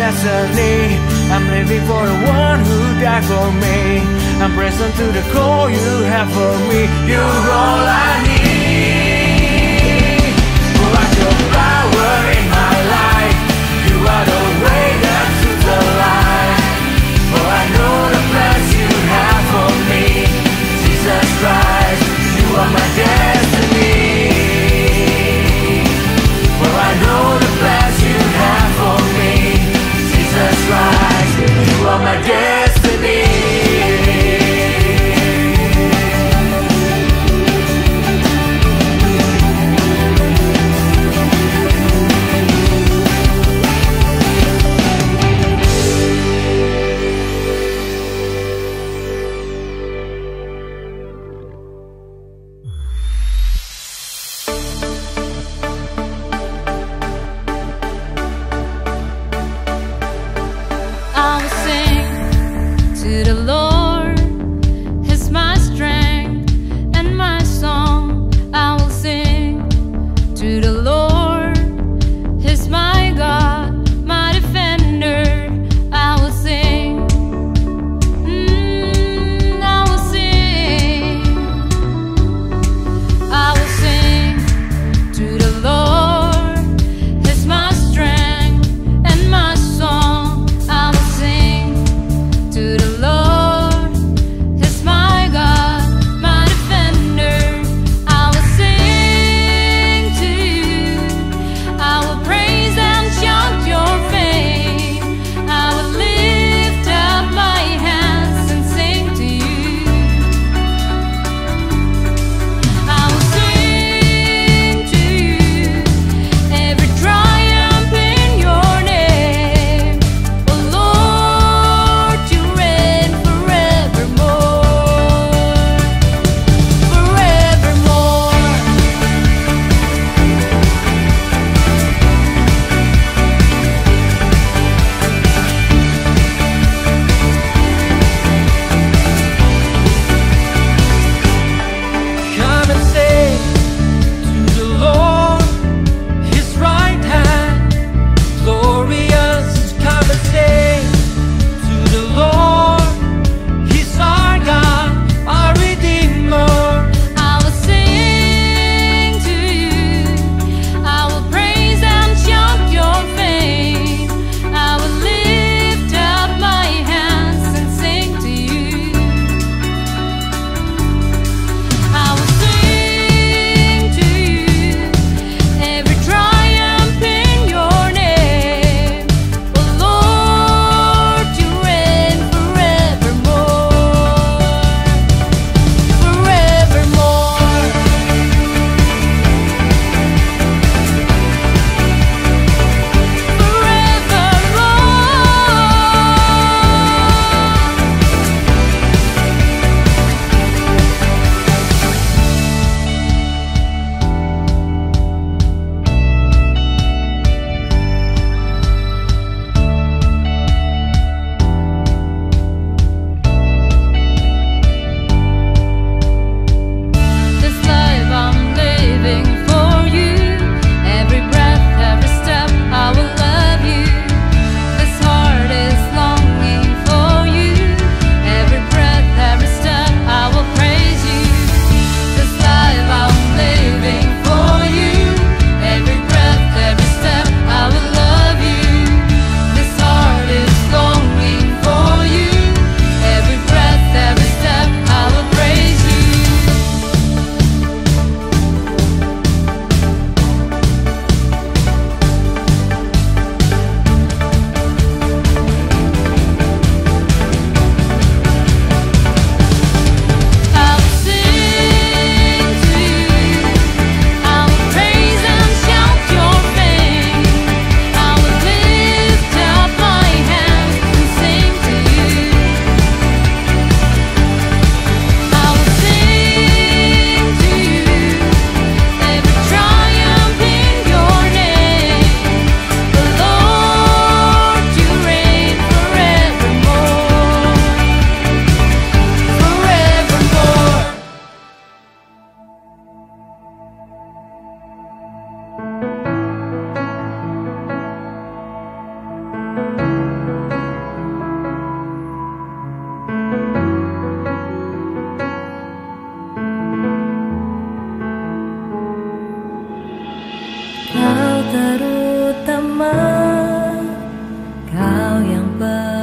destiny. I'm living for the one who died for me. I'm present to the call you have for me. You're all I need. Pour out your power in my life. You are the way that suits the life. For I know the plans you have for me. Jesus Christ, you are my destiny. For I know the plans you have for me. Jesus Christ, you are my destiny.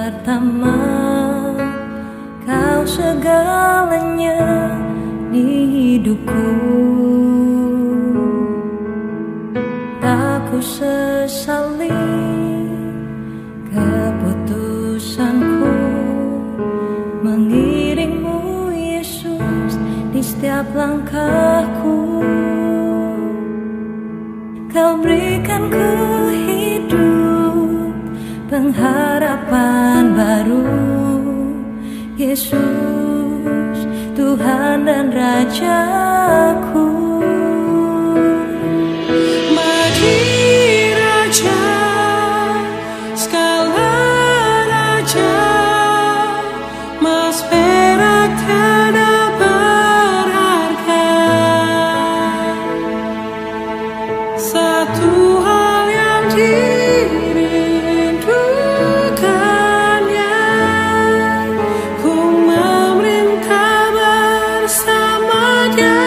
pertama, Kau segalanya di hidupku. Tak ku sesali keputusanku mengiringmu Yesus di setiap langkahku. Kau berikan ku hidup, pengharapan baru, Yesus, Tuhan dan Rajaku. Mari Raja, segala raja, mas perak tiada berharga. Satu hal yang dirindukannya, ku memerintah bersama Dia.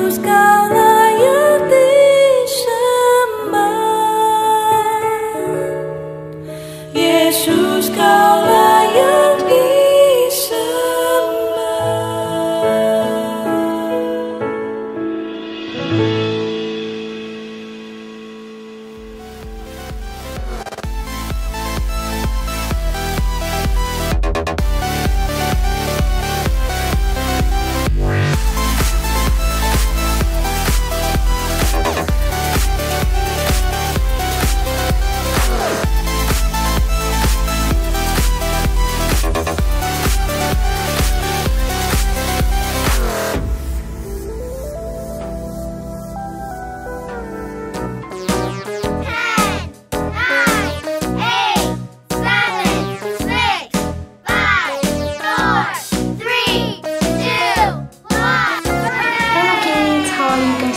Yesus kau layak disembah, Yesus kau layak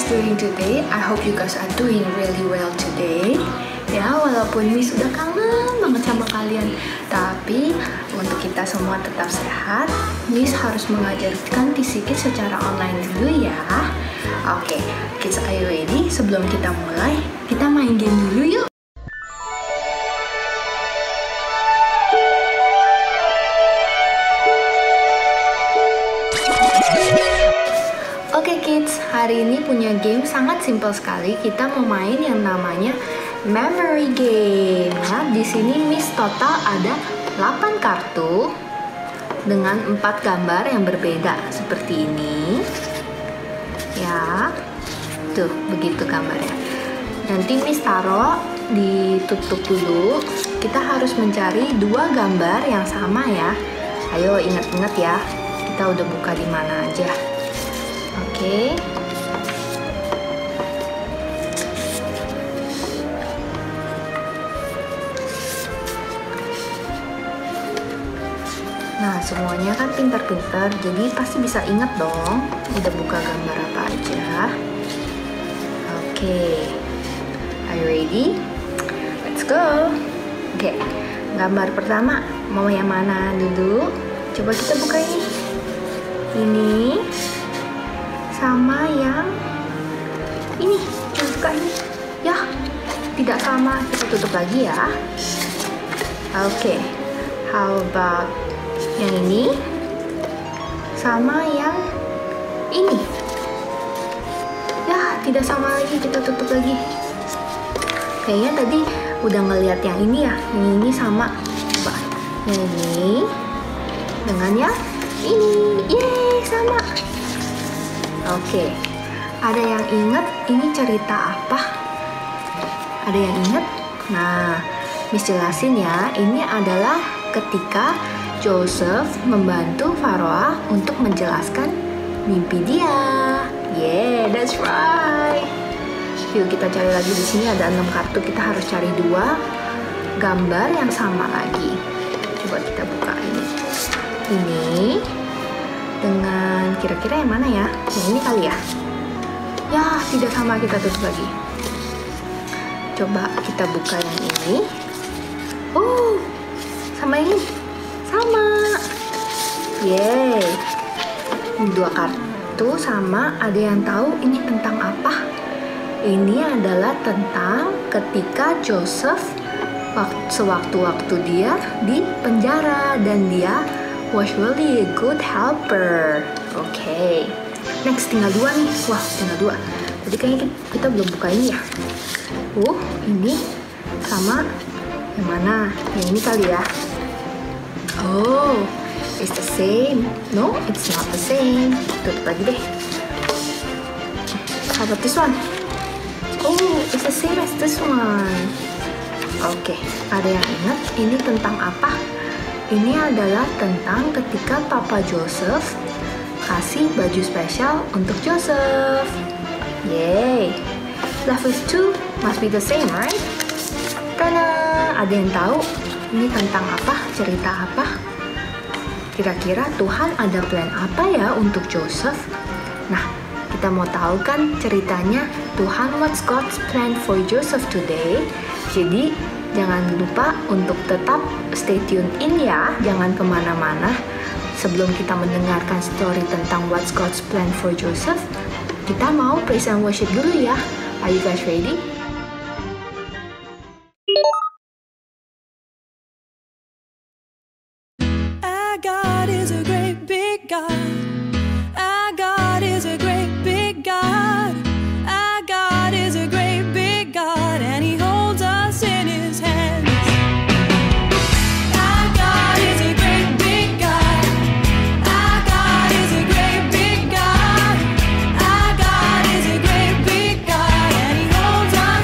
doing today? I hope you guys are doing really well today. Ya, walaupun Miss udah kangen banget sama kalian, tapi untuk kita semua tetap sehat, Miss harus mengajarkan TC Kids secara online dulu ya. Oke, kids, are you ready? Sebelum kita mulai, kita main game dulu yuk. Oke kids, hari ini punya game sangat simpel sekali. Kita mau main yang namanya memory game. Ya, di sini Miss total ada 8 kartu dengan 4 gambar yang berbeda seperti ini. Ya, tuh begitu gambarnya. Nanti Miss taruh ditutup dulu. Kita harus mencari 2 gambar yang sama ya. Ayo ingat-ingat ya. Kita udah buka di mana aja. Oke. Nah, semuanya kan pintar-pintar, jadi pasti bisa ingat dong udah buka gambar apa aja. Oke. Are you ready? Let's go. Oke. Gambar pertama mau yang mana dulu? Coba kita buka ini. Ini sama yang ini, kita buka ini ya, tidak sama, kita tutup lagi ya. Oke, how about yang ini sama yang ini ya, tidak sama lagi, kita tutup lagi. Kayaknya tadi udah ngeliat yang ini ya, yang ini sama. Coba yang ini dengan yang ini, yeay, sama. Oke, ada yang ingat ini cerita apa? Ada yang ingat? Nah, Miss jelasin ya, ini adalah ketika Joseph membantu Faraoh untuk menjelaskan mimpi dia. Yeah, that's right. Yuk kita cari lagi, di sini ada 6 kartu, kita harus cari 2 gambar yang sama lagi. Coba kita buka ini. Ini dengan kira-kira yang mana ya? Yang ini kali ya? Ya, tidak sama, kita tutup lagi. Coba kita buka yang ini. Oh, sama ini. Sama. Yeay. 2 kartu sama. Ada yang tahu ini tentang apa? Ini adalah tentang ketika Joseph sewaktu-waktu dia di penjara dan dia was really a good helper. Oke. Next, tinggal 2 nih. Wah, tinggal 2. Tadi kayaknya kita belum buka ini ya. Ini sama yang mana? Yang ini kali ya. Oh, it's the same. No, it's not the same. Tutup lagi deh. How about this one? Oh, it's the same as this one. Oke, ada yang ingat ini tentang apa? Ini adalah tentang ketika Papa Joseph kasih baju spesial untuk Joseph. Yay! Level 2 must be the same, right? Tada! Ada yang tahu ini tentang apa? Cerita apa? Kira-kira Tuhan ada plan apa ya untuk Joseph? Nah, kita mau tahu kan ceritanya Tuhan, what's God's plan for Joseph today? Jadi, jangan lupa untuk tetap stay tune in ya, jangan kemana-mana. Sebelum kita mendengarkan story tentang What's God's Plan for Joseph, Kita mau praise and worship dulu ya. Are you guys ready? Our God is a great big God. Our God is a great big God. Our God is a great big God, and He holds us in His hands. Our God is a great big God. Our God is a great big God. Our God is a great big God, and He holds us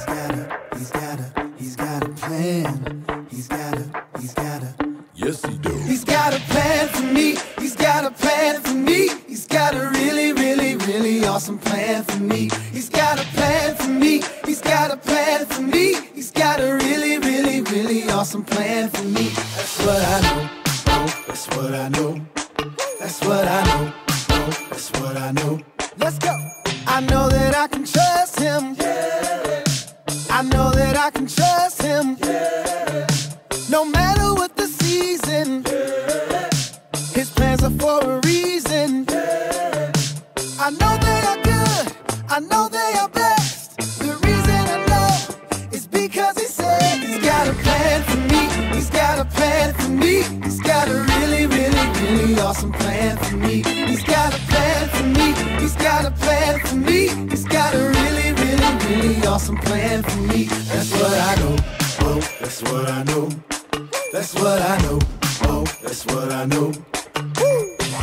He's got a plan. He's got a. Yes, he do. He's got a plan for me. He's got a plan for me. He's got a really, really, really awesome plan for me. He's got a plan for me. He's got a plan for me. He's got a really, really, really awesome plan for me. That's what I know. Oh, that's what I know. That's what I know. Oh, that's what I know. Let's go. I know that I can trust him. I know that I can trust him. No matter what the season, his plans are for a reason. I know they are good, I know they are best. The reason I know is because he said he's got a plan for me. He's got a plan for me. He's got a really, really, really awesome plan for me. He's got a plan for me. He's got a plan for me. He's got a really, really, really awesome plan for me. That's what I know. Oh, that's what I know. That's what I know. Oh, that's what I know.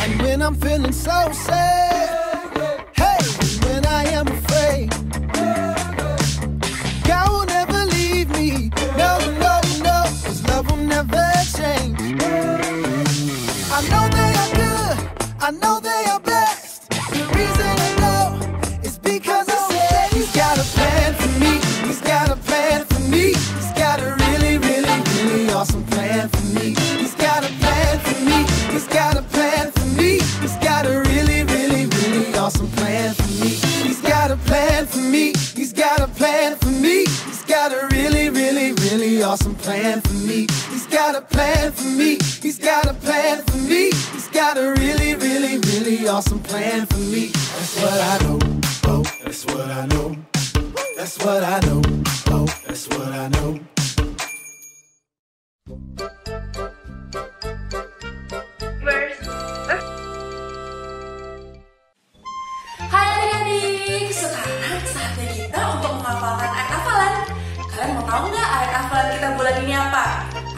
And when I'm feeling so sad, hey, when I am afraid, God will never leave me. No, no, no, his love will never change. I know they are good, I know they are best. The reason I know is because he said he's got a plan for me. He's got a plan for me. He's got a really, really, really awesome plan for me. He's got a plan for me. He's got a plan for me. He's got a really, really, really awesome plan for me. He's got a plan for me. He's got a plan for me. He's got a really, really, really awesome plan for me. He's got a plan for me. He's got a plan for me. He's got a really, really, really awesome plan for me. That's what I know. Oh, that's what I know. That's what I know. Oh, that's what I know. Hai adik-adik, sekarang saatnya kita untuk menghafalkan ayat hafalan. Kalian mau tahu nggak ayat hafalan kita bulan ini apa?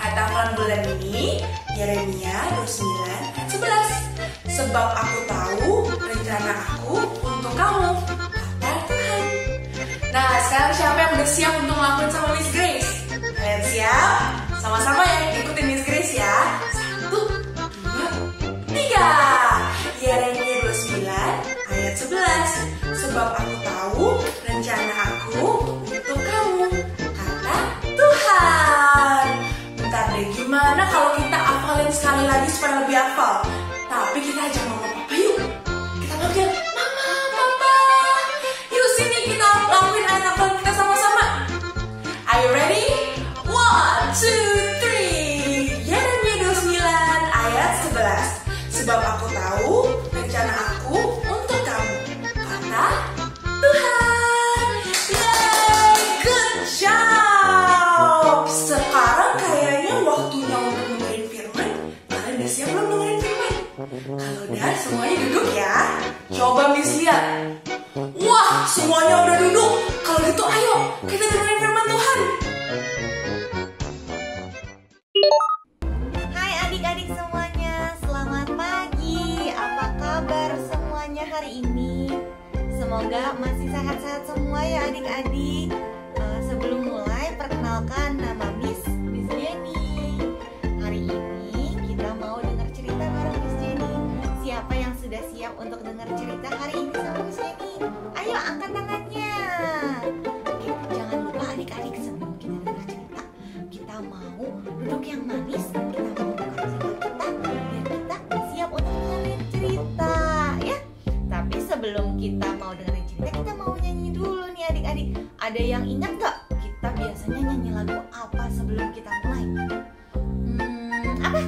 Ayat hafalan bulan ini Yeremia 29 ayat 11. Sebab aku tahu rencana aku untuk kamu, kata Tuhan. Nah, sekarang siapa yang udah siap untuk ngelakuin sama Miss Grace? Kalian siap? Sama-sama ya, ikutin Miss Grace ya. 1, 2, 3. Yeremia 29 ayat 11. Sebab aku tahu rencana aku untuk kamu, kata Tuhan. Bentar deh, gimana kalau kita hafalin sekali lagi supaya lebih hafal? Tapi kita ajak mama papa yuk. Kita panggil mama, papa. Yuk sini kita lakuin ayat hafalan kita sama-sama. Are you ready? 1, 2, 3. Yeremia 29 ayat 11. Sebab aku tahu rencana aku untuk kamu, kata Tuhan. Yay, good job. Sekarang kayaknya waktunya untuk dengerin firman. Kalian udah siap belum dengerin firman? Kalau udah, semuanya duduk ya. Coba Miss lihat. Wah, semuanya udah duduk. Kalau gitu ayo kita dengerin firman Tuhan. Hai adik-adik semuanya, selamat pagi. Apa kabar semuanya hari ini? Semoga masih sehat-sehat semua ya adik-adik. Sebelum mulai, perkenalkan nama Miss Jenny. Hari ini kita mau dengar cerita bareng Miss Jenny. Siapa yang sudah siap untuk dengar cerita hari ini sama Miss Jenny? Ayo angkat tangannya. Oke, jangan lupa adik-adik sebelum kita dengar cerita, kita mau duduk yang manis. Kita mau buka telinga kita biar kita siap untuk dengerin cerita ya. Tapi sebelum kita mau dengerin cerita, kita mau nyanyi dulu nih adik-adik. Ada yang ingat gak? Kita biasanya nyanyi lagu apa sebelum kita mulai? Apa?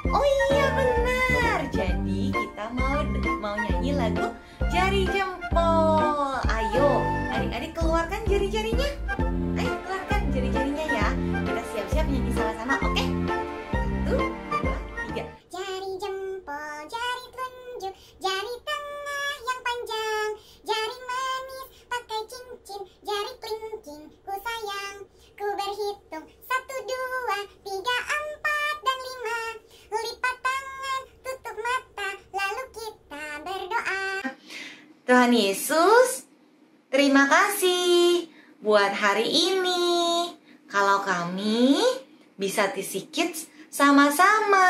Oh iya benar. Jadi kita mau nyanyi lagu Jari Jempol. Ayo adik-adik keluarkan jari-jarinya. Ayo keluarkan jari-jarinya ya. Kita siap-siap nyanyi sama-sama, oke? 1, 2, 3. Jari jempol, jari telunjuk, jari tengah yang panjang, jari manis pakai cincin, jari kelingking ku sayang. Ku berhitung 1, 2, 3, 4 dan 5. Lipat tangan, tutup mata, lalu kita berdoa. Tuhan Yesus, terima kasih buat hari ini. Kalau kami bisa TC Kids sama-sama.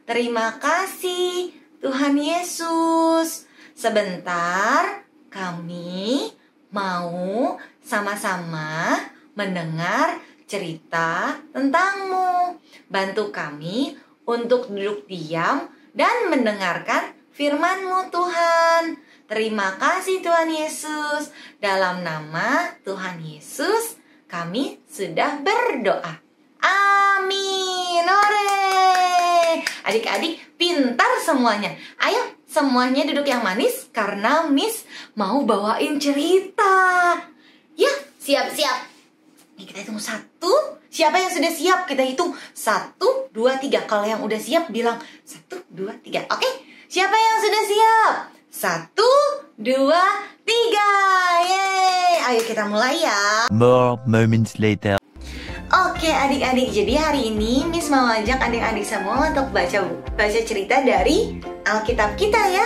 Terima kasih Tuhan Yesus. Sebentar kami mau sama-sama mendengar cerita tentangmu. Bantu kami untuk duduk diam dan mendengarkan firman-Mu Tuhan. Terima kasih Tuhan Yesus. Dalam nama Tuhan Yesus kami sudah berdoa. Amin. Hore. Adik-adik pintar semuanya. Ayo semuanya duduk yang manis karena Miss mau bawain cerita. Ya, siap-siap. Kita hitung 1. Siapa yang sudah siap? Kita hitung 1, 2, 3. Kalau yang udah siap bilang 1, 2, 3. Oke? Siapa yang sudah siap? 1, 2, 3. Yeay. Ayo kita mulai ya. More moments later. Oke adik-adik, jadi hari ini Miss mau ajak adik-adik semua untuk baca cerita dari Alkitab kita ya.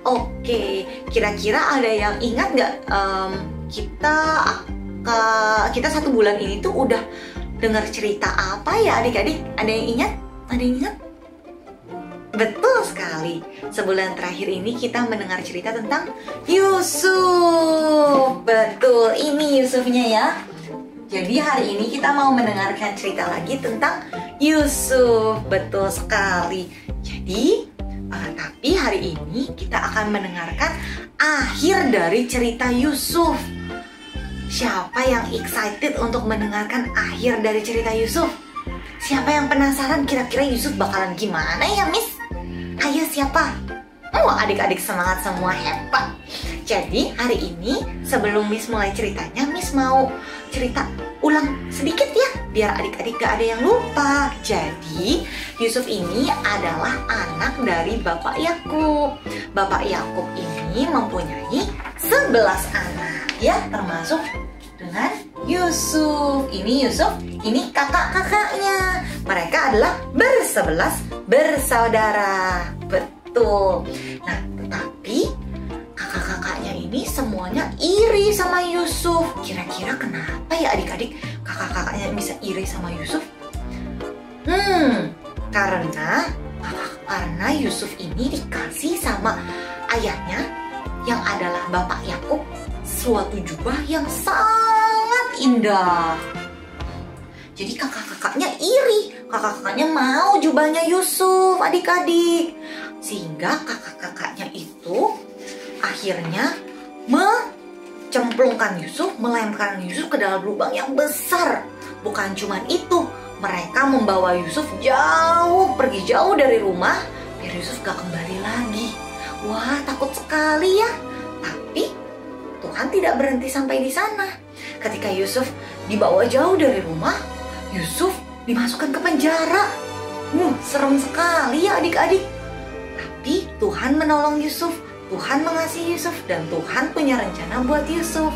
Oke, kira-kira ada yang ingat gak kita 1 bulan ini tuh udah dengar cerita apa ya adik-adik? Ada yang ingat? Ada yang ingat? Betul sekali. Sebulan terakhir ini kita mendengar cerita tentang Yusuf. Betul, ini Yusufnya ya. Jadi hari ini kita mau mendengarkan cerita lagi tentang Yusuf. Betul sekali. Jadi tapi hari ini kita akan mendengarkan akhir dari cerita Yusuf. Siapa yang excited untuk mendengarkan akhir dari cerita Yusuf? Siapa yang penasaran kira-kira Yusuf bakalan gimana ya Miss? Ayo siapa? Oh adik-adik semangat semua, hebat. Jadi hari ini sebelum Miss mulai ceritanya, Miss mau cerita ulang sedikit ya, biar adik-adik gak ada yang lupa. Jadi Yusuf ini adalah anak dari Bapak Yakub. Bapak Yakub ini mempunyai 11 anak ya, termasuk dengan Yusuf. Ini Yusuf, ini kakak-kakaknya. Mereka adalah bersebelas bersaudara. Betul. Nah, tetapi kakak-kakaknya ini semuanya iri sama Yusuf. Kira-kira kenapa ya adik-adik kakak-kakaknya bisa iri sama Yusuf? Karena Yusuf ini dikasih sama ayahnya yang adalah Bapak Yakub suatu jubah yang sangat indah. Jadi kakak-kakaknya iri, kakak-kakaknya mau jubahnya Yusuf adik-adik. Sehingga kakak-kakaknya itu akhirnya melemparkan Yusuf ke dalam lubang yang besar. Bukan cuma itu, mereka membawa Yusuf pergi jauh dari rumah biar Yusuf gak kembali lagi. Wah, takut sekali ya. Tapi Tuhan tidak berhenti sampai di sana. Ketika Yusuf dibawa jauh dari rumah, Yusuf dimasukkan ke penjara. Serem sekali ya adik-adik. Tapi Tuhan menolong Yusuf. Tuhan mengasihi Yusuf dan Tuhan punya rencana buat Yusuf.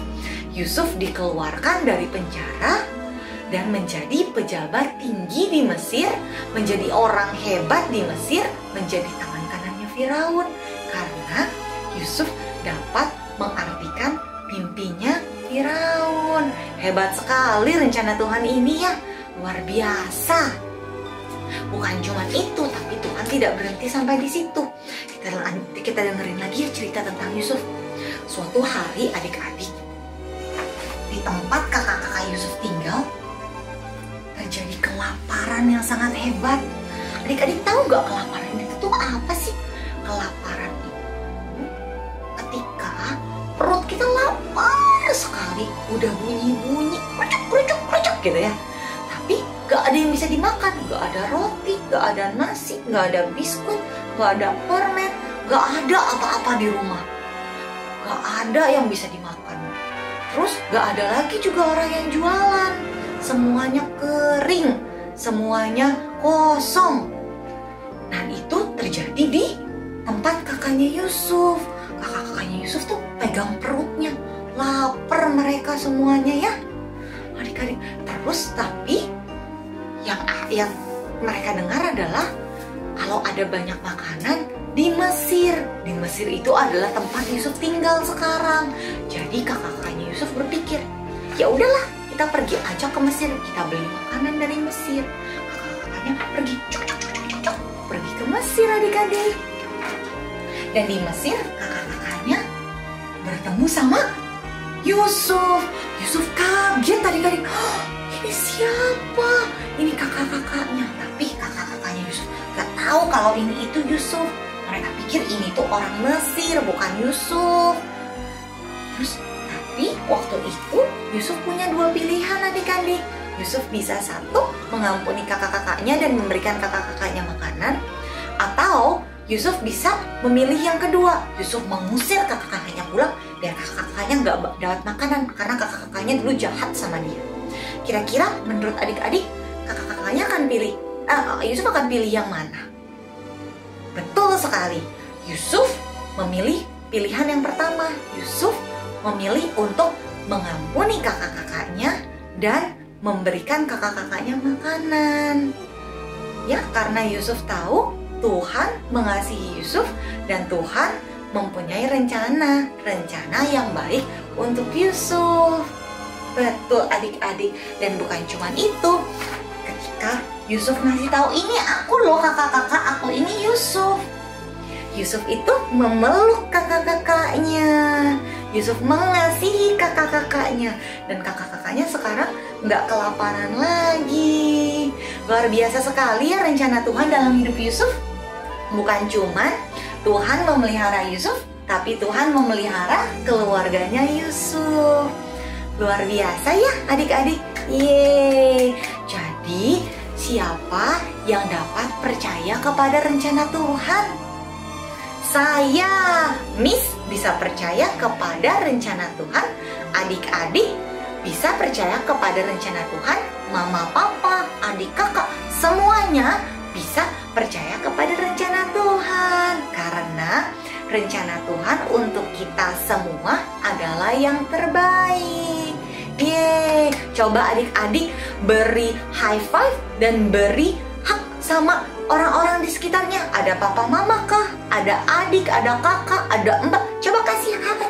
Yusuf dikeluarkan dari penjara dan menjadi pejabat tinggi di Mesir, menjadi orang hebat di Mesir, menjadi tangan kanannya Firaun. Karena Yusuf dapat mengartikan mimpinya Firaun. Hebat sekali rencana Tuhan ini ya, luar biasa. Bukan cuma itu, tapi Tuhan tidak berhenti sampai di situ. Kita dengerin lagi ya cerita tentang Yusuf. Suatu hari adik-adik, di tempat kakak-kakak Yusuf tinggal, terjadi kelaparan yang sangat hebat. Adik-adik tahu gak kelaparan itu tuh apa sih? Kelaparan itu ketika perut kita lapar sekali, udah bunyi-bunyi, kerucuk gitu ya. Tapi gak ada yang bisa dimakan, gak ada roti, gak ada nasi, gak ada biskuit, gak ada permen, gak ada apa-apa di rumah. Gak ada yang bisa dimakan. Terus gak ada lagi juga orang yang jualan. Semuanya kering, semuanya kosong. Dan itu terjadi di tempat kakaknya Yusuf. Kakak-kakaknya Yusuf tuh pegang perutnya, lapar mereka semuanya ya adik-adik. Terus tapi yang mereka dengar adalah kalau ada banyak makanan di Mesir. Di Mesir itu adalah tempat Yusuf tinggal sekarang. Jadi kakak-kakaknya Yusuf berpikir, ya udahlah kita pergi aja ke Mesir, kita beli makanan dari Mesir. Kakak-kakaknya pergi pergi ke Mesir adik-adik. Dan di Mesir kakak-kakaknya bertemu sama Yusuf. Yusuf kaget adik-adik. Ini siapa? Ini kakak-kakaknya. Tapi kakak-kakaknya Yusuf gak tahu kalau ini itu Yusuf. Mereka pikir ini tuh orang Mesir, bukan Yusuf. Terus tapi waktu itu Yusuf punya dua pilihan adik-adik. Yusuf bisa satu mengampuni kakak-kakaknya dan memberikan kakak-kakaknya makanan, atau Yusuf bisa memilih yang kedua. Yusuf mengusir kakak-kakaknya pulang biar kakak-kakaknya nggak dapat makanan karena kakak-kakaknya dulu jahat sama dia. Kira-kira menurut adik-adik kakak-kakaknya akan pilih, Yusuf akan pilih yang mana? Betul sekali, Yusuf memilih pilihan yang pertama. Yusuf memilih untuk mengampuni kakak-kakaknya dan memberikan kakak-kakaknya makanan. Ya, karena Yusuf tahu Tuhan mengasihi Yusuf dan Tuhan mempunyai rencana yang baik untuk Yusuf. Betul adik-adik, dan bukan cuma itu. Ketika Yusuf ngasih tahu, ini aku loh kakak-kakak, aku ini Yusuf. Yusuf itu memeluk kakak-kakaknya. Yusuf mengasihi kakak-kakaknya, dan kakak-kakaknya sekarang nggak kelaparan lagi. Luar biasa sekali ya rencana Tuhan dalam hidup Yusuf. Bukan cuma Tuhan memelihara Yusuf, tapi Tuhan memelihara keluarganya Yusuf. Luar biasa ya adik-adik. Yeay. Jadi siapa yang dapat percaya kepada rencana Tuhan? Saya, Miss, bisa percaya kepada rencana Tuhan. Adik-adik bisa percaya kepada rencana Tuhan. Mama, papa, adik, kakak, semuanya bisa percaya kepada rencana Tuhan. Karena rencana Tuhan untuk kita semua adalah yang terbaik. Yeay, coba adik-adik beri high five dan beri hak sama orang-orang di sekitarnya. Ada papa mama kah? Ada adik, ada kakak, ada mbak. Coba kasih hak.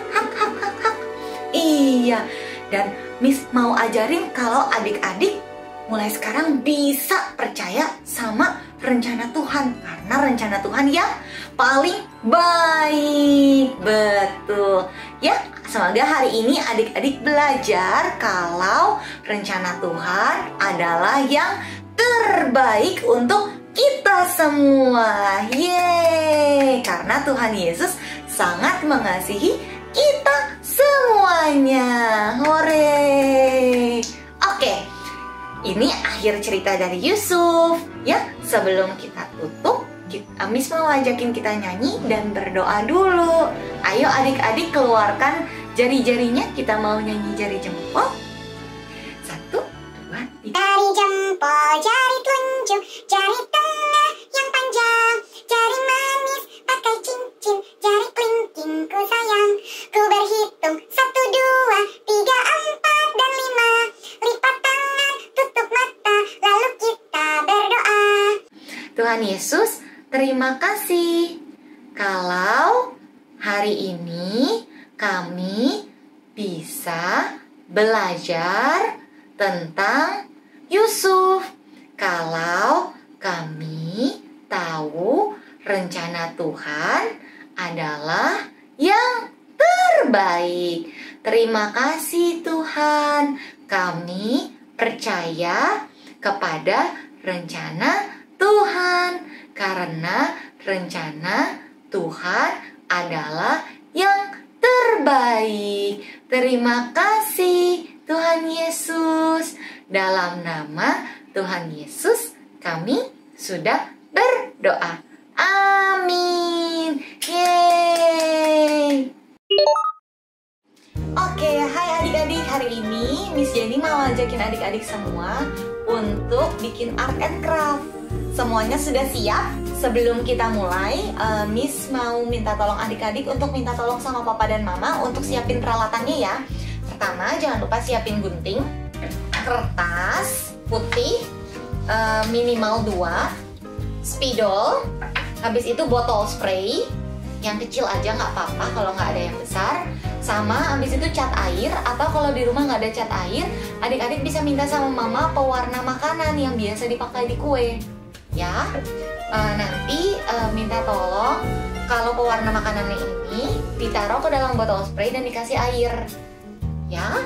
Iya, dan Miss mau ajarin kalau adik-adik mulai sekarang bisa percaya sama rencana Tuhan. Karena rencana Tuhan yang paling baik. Betul. Ya, semoga hari ini adik-adik belajar kalau rencana Tuhan adalah yang terbaik untuk kita semua. Yeay, karena Tuhan Yesus sangat mengasihi kita semuanya. Hore. Oke, ini akhir cerita dari Yusuf. Ya, sebelum kita tutup, Miss mau ajakin kita nyanyi dan berdoa dulu. Ayo adik-adik keluarkan jari-jarinya. Kita mau nyanyi jari jempol. 1, 2, 3. Jari jempol, jari telunjuk, jari tengah yang panjang, jari manis pakai cincin, jari kelingking ku sayang. Ku berhitung 1, 2, 3, 4, dan 5. Lipat tangan, tutup mata, lalu kita berdoa. Tuhan Yesus, terima kasih kalau hari ini kami bisa belajar tentang Yusuf. Kalau kami tahu rencana Tuhan adalah yang terbaik. Terima kasih Tuhan, kami percaya kepada rencana Tuhan. Karena rencana Tuhan adalah yang terbaik. Terima kasih Tuhan Yesus. Dalam nama Tuhan Yesus kami sudah berdoa. Amin. Yeay. Oke, hai adik-adik. Hari ini Miss Jenny mau ajakin adik-adik semua untuk bikin art and craft. Semuanya sudah siap? Sebelum kita mulai, Miss mau minta tolong adik-adik untuk minta tolong sama papa dan mama untuk siapin peralatannya ya. Pertama, jangan lupa siapin gunting, kertas putih minimal 2, spidol, habis itu botol spray yang kecil aja nggak apa-apa kalau nggak ada yang besar, Sama abis itu cat air, atau kalau di rumah nggak ada cat air, adik-adik bisa minta sama mama pewarna makanan yang biasa dipakai di kue. Ya, nanti minta tolong kalau pewarna makanannya ini ditaruh ke dalam botol spray dan dikasih air. Ya,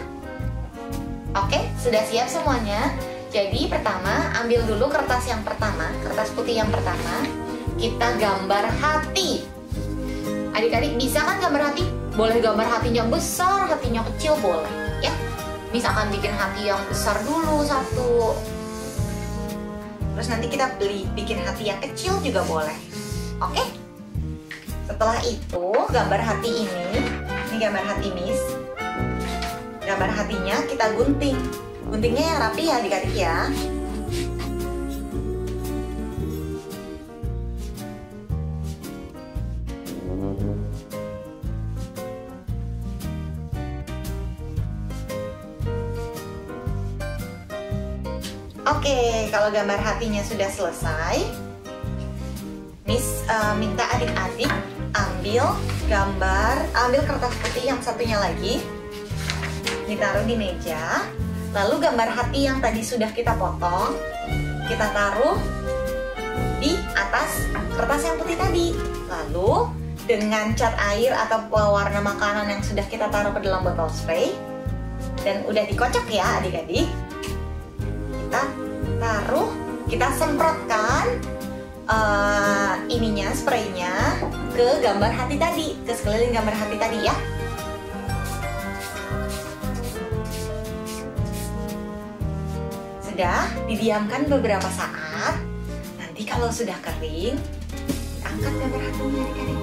oke, sudah siap semuanya. Jadi pertama, ambil dulu kertas yang pertama, kertas putih yang pertama. Kita gambar hati. Adik-adik bisa kan gambar hati? Boleh gambar hatinya besar, hatinya kecil boleh, ya. Misalkan bikin hati yang besar dulu satu. Terus nanti kita bikin hati yang kecil juga boleh. Oke? Setelah itu, gambar hati ini gambar hati Miss. Gambar hatinya kita gunting. Guntingnya yang rapi ya adik-adik ya. Oke, kalau gambar hatinya sudah selesai, Miss minta adik-adik ambil kertas putih yang satunya lagi, ditaruh di meja. Lalu gambar hati yang tadi sudah kita potong, kita taruh di atas kertas yang putih tadi. Lalu dengan cat air atau pewarna makanan yang sudah kita taruh ke dalam botol spray dan udah dikocok ya adik-adik, kita semprotkan spraynya ke gambar hati tadi, ke sekeliling gambar hati tadi ya. Sudah didiamkan beberapa saat. Nanti kalau sudah kering, angkat gambar hatinya adik-adik.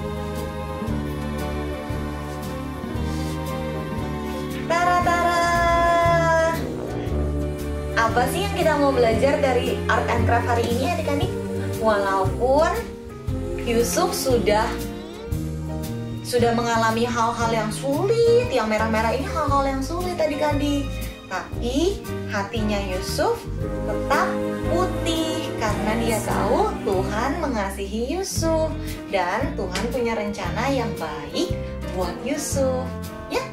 Tara-tara. Apa sih yang kita mau belajar dari art and craft hari ini adik-adik? Walaupun Yusuf sudah mengalami hal-hal yang sulit, yang merah-merah ini hal-hal yang sulit adik-adik, tapi hatinya Yusuf tetap putih karena dia tahu Tuhan mengasihi Yusuf dan Tuhan punya rencana yang baik buat Yusuf. Ya,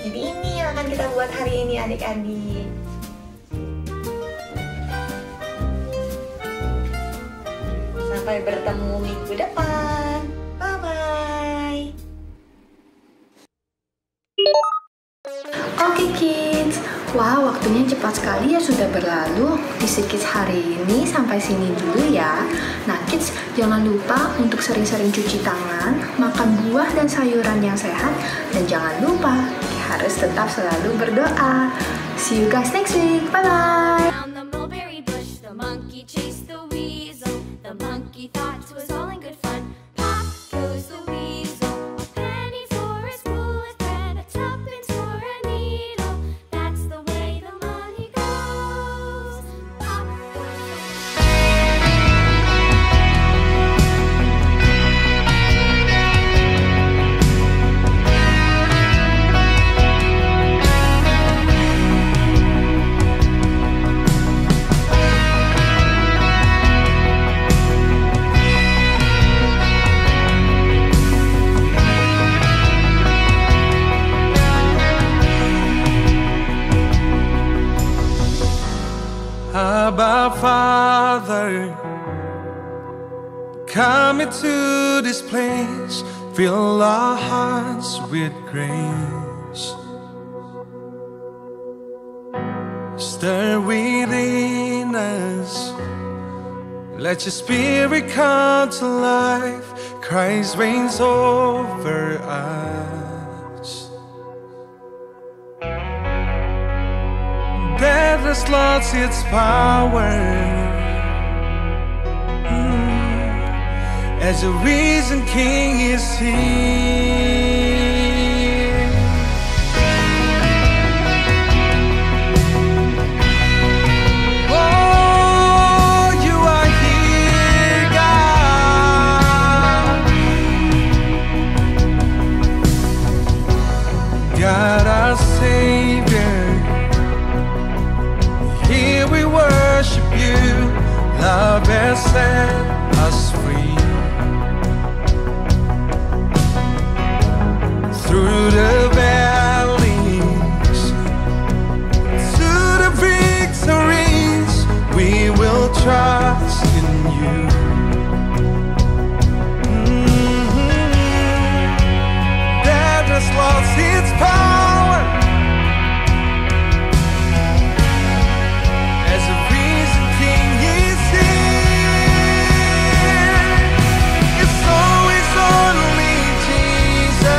jadi ini yang akan kita buat hari ini adik-adik. Sampai bertemu minggu depan. Bye-bye. Oke kids, wah waktunya cepat sekali ya sudah berlalu. Kisi Kids hari ini sampai sini dulu ya. Nah kids, jangan lupa untuk sering-sering cuci tangan, makan buah dan sayuran yang sehat, dan jangan lupa harus tetap selalu berdoa. See you guys next week, bye-bye. Down the mulberry bush, the monkey chased the weasel. The monkey thought it was all in good fun. Pop goes the weasel. A penny for a spool of thread, a tuppence for a needle. That's the way the money goes. Pop goes Abba Father, come into this place, fill our hearts with grace. Stir within us, let your spirit come to life. Christ reigns over us. Death has lost its power as a risen King is here. Oh, you are here, God. God our Savior, here we worship you. Love has set us free. its power as a risen King is here. It's always only Jesus.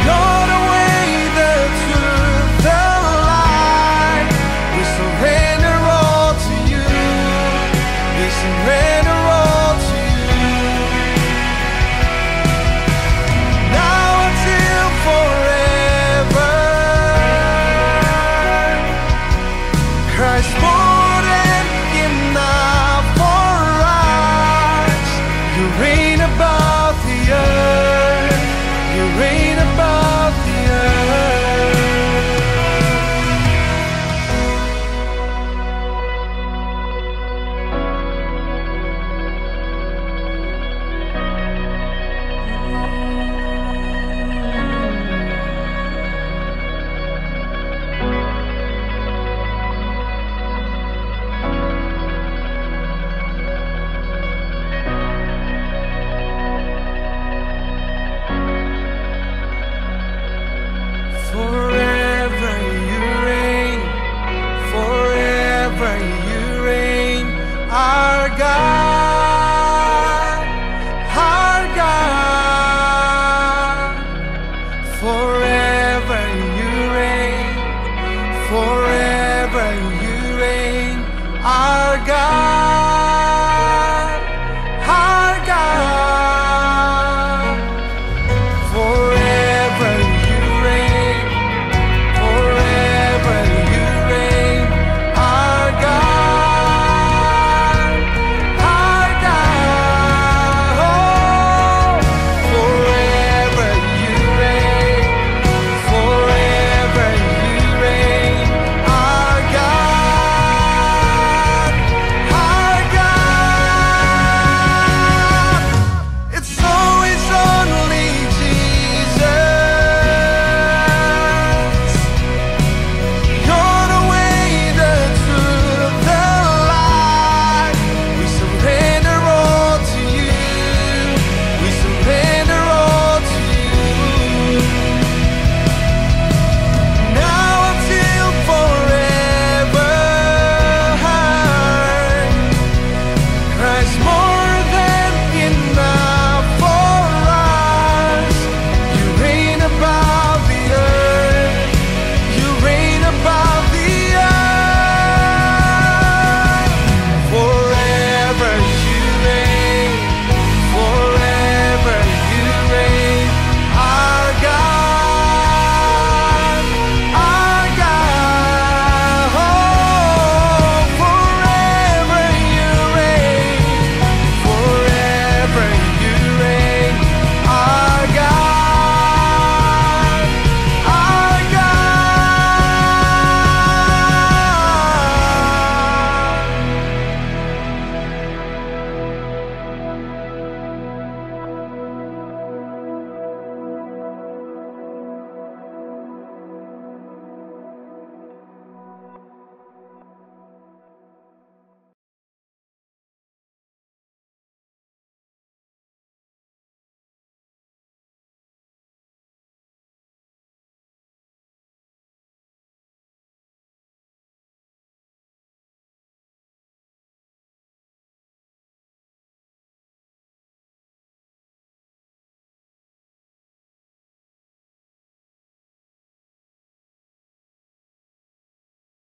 You're the way, the truth, the light. We surrender all to you. We surrender all to you. Now until forever, Christ more than enough for us. You reign above the earth. You reign above the earth. Forever you reign, forever you reign, our God, our God. Forever